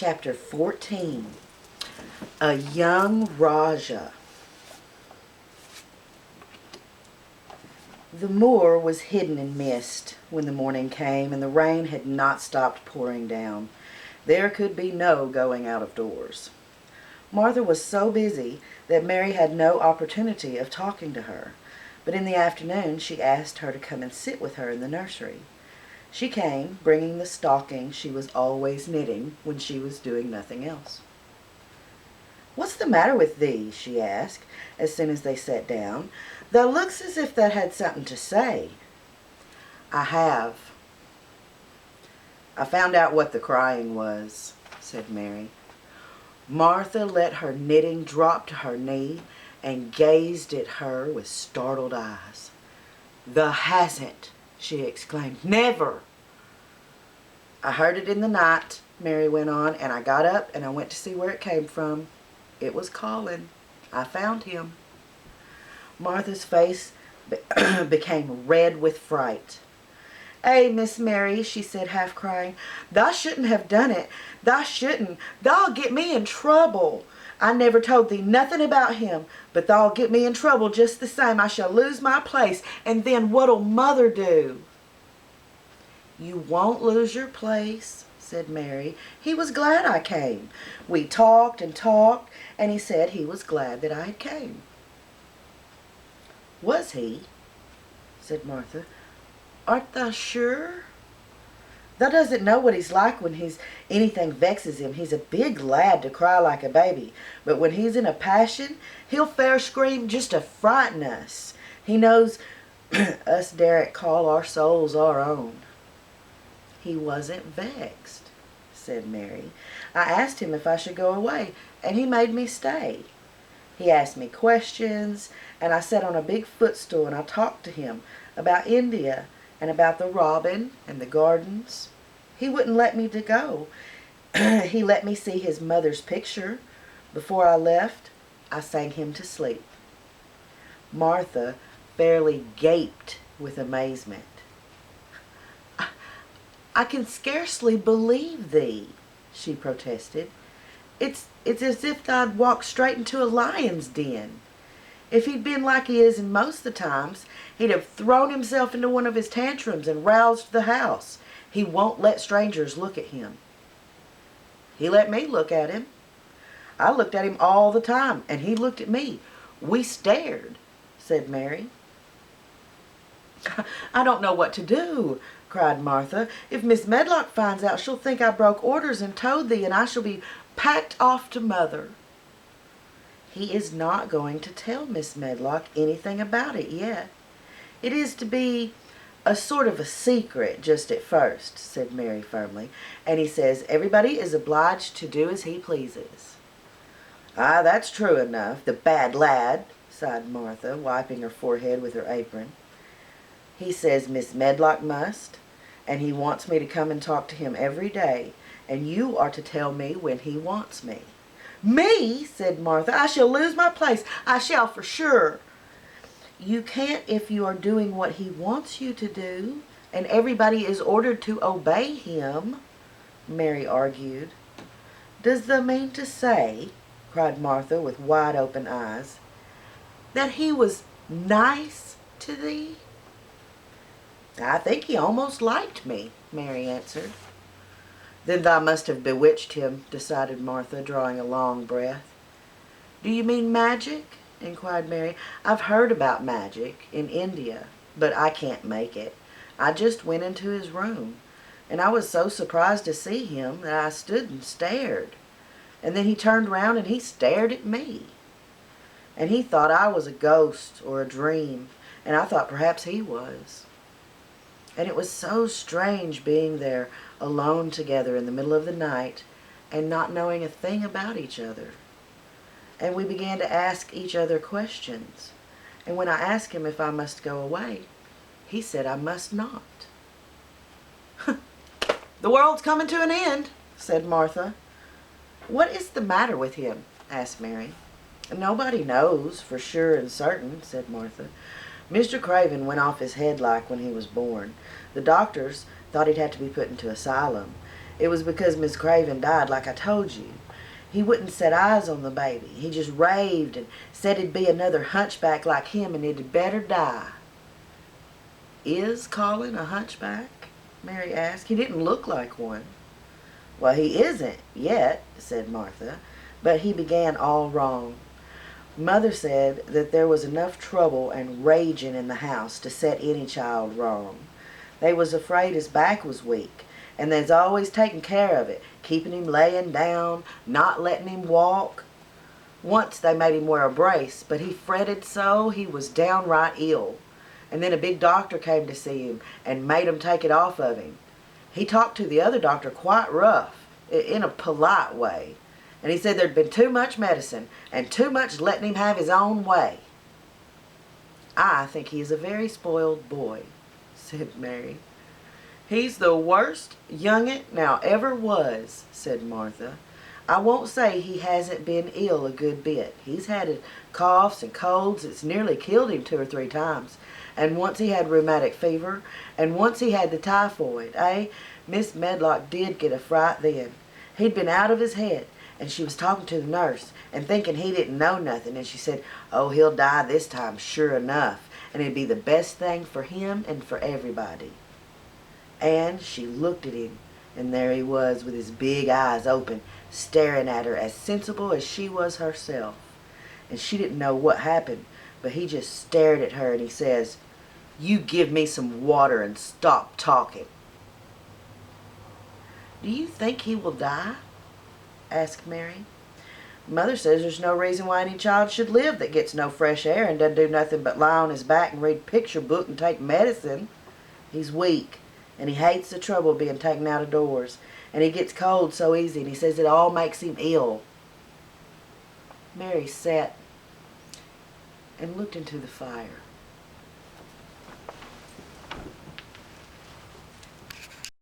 Chapter 14. A Young Raja. The moor was hidden in mist when the morning came, and the rain had not stopped pouring down. There could be no going out of doors. Martha was so busy that Mary had no opportunity of talking to her, but in the afternoon she asked her to come and sit with her in the nursery. She came, bringing the stocking she was always knitting when she was doing nothing else. "What's the matter with thee?" she asked, as soon as they sat down. "Thou looks as if thou had something to say." "I have. I found out what the crying was," said Mary. Martha let her knitting drop to her knee and gazed at her with startled eyes. "Thou hasn't!" she exclaimed. "Never!" "I heard it in the night," Mary went on, "and I got up and I went to see where it came from. It was calling. I found him." Martha's face became red with fright. "Eh, Miss Mary," she said, half crying, "thou shouldn't have done it. Thou shouldn't. Thou'll get me in trouble. I never told thee nothing about him, but thou'll get me in trouble just the same. I shall lose my place, and then what'll Mother do?" "You won't lose your place," said Mary. "He was glad I came. We talked and talked, and he said he was glad that I had came." "Was he?" said Martha. "Art thou sure? Thou doesn't know what he's like when anything vexes him. He's a big lad to cry like a baby, but when he's in a passion, he'll fair scream just to frighten us. He knows us daren't call our souls our own." "He wasn't vexed," said Mary. "I asked him if I should go away, and he made me stay. He asked me questions, and I sat on a big footstool and I talked to him about India and about the robin and the gardens. He wouldn't let me to go. He let me see his mother's picture. Before I left, I sang him to sleep." Martha fairly gaped with amazement. "I can scarcely believe thee," she protested. It's as if thou'd walked straight into a lion's den. If he'd been like he is in most of the times, he'd have thrown himself into one of his tantrums and roused the house. He won't let strangers look at him." "He let me look at him. I looked at him all the time, and he looked at me. We stared," said Mary. "I don't know what to do," cried Martha. "If Miss Medlock finds out, she'll think I broke orders and told thee, and I shall be packed off to Mother." "He is not going to tell Miss Medlock anything about it yet. It is to be a sort of a secret just at first," said Mary firmly. "And he says everybody is obliged to do as he pleases." "Ah, that's true enough, the bad lad," sighed Martha, wiping her forehead with her apron. "He says Miss Medlock must, and he wants me to come and talk to him every day, and you are to tell me when he wants me." "Me?" said Martha. "I shall lose my place. I shall for sure." "You can't if you are doing what he wants you to do, and everybody is ordered to obey him," Mary argued. "Does thou mean to say," cried Martha with wide open eyes, "that he was nice to thee?" "I think he almost liked me," Mary answered. "Then thou must have bewitched him," decided Martha, drawing a long breath. "Do you mean magic?" inquired Mary. "I've heard about magic in India, but I can't make it. I just went into his room, and I was so surprised to see him that I stood and stared. And then he turned round and he stared at me. And he thought I was a ghost or a dream, and I thought perhaps he was. And it was so strange being there alone together in the middle of the night and not knowing a thing about each other. And we began to ask each other questions. And when I asked him if I must go away, he said I must not." "The world's coming to an end," said Martha. "What is the matter with him?" asked Mary. "Nobody knows for sure and certain," said Martha. "Mr. Craven went off his head like when he was born. The doctors thought he'd have to be put into asylum, It was because Miss Craven died, like I told you. He wouldn't set eyes on the baby. He just raved and said it'd be another hunchback like him and it'd better die. Is Colin a hunchback? Mary asked. He didn't look like one. Well, he isn't yet, said Martha, but he began all wrong. Mother said that there was enough trouble and raging in the house to set any child wrong. They was afraid his back was weak, and they's always taking care of it, keeping him laying down, not letting him walk. Once they made him wear a brace, but he fretted so he was downright ill. And then a big doctor came to see him and made him take it off of him. He talked to the other doctor quite rough, in a polite way. And he said there'd been too much medicine and too much letting him have his own way. I think he is a very spoiled boy, said Mary. He's the worst young'un now ever was, said Martha. I won't say he hasn't been ill a good bit. He's had coughs and colds that's nearly killed him 2 or 3 times. And once he had rheumatic fever, and once he had the typhoid, Miss Medlock did get a fright then. He'd been out of his head, and she was talking to the nurse, and thinking he didn't know nothing, and she said, oh, he'll die this time, sure enough, and it'd be the best thing for him and for everybody. And she looked at him, and there he was with his big eyes open, staring at her as sensible as she was herself. And she didn't know what happened, but he just stared at her and he says, you give me some water and stop talking. Do you think he will die? Asked Mary. Mother says there's no reason why any child should live that gets no fresh air and doesn't do nothing but lie on his back and read picture book and take medicine. He's weak, and he hates the trouble of being taken out of doors, and he gets cold so easy, and he says it all makes him ill. Mary sat and looked into the fire.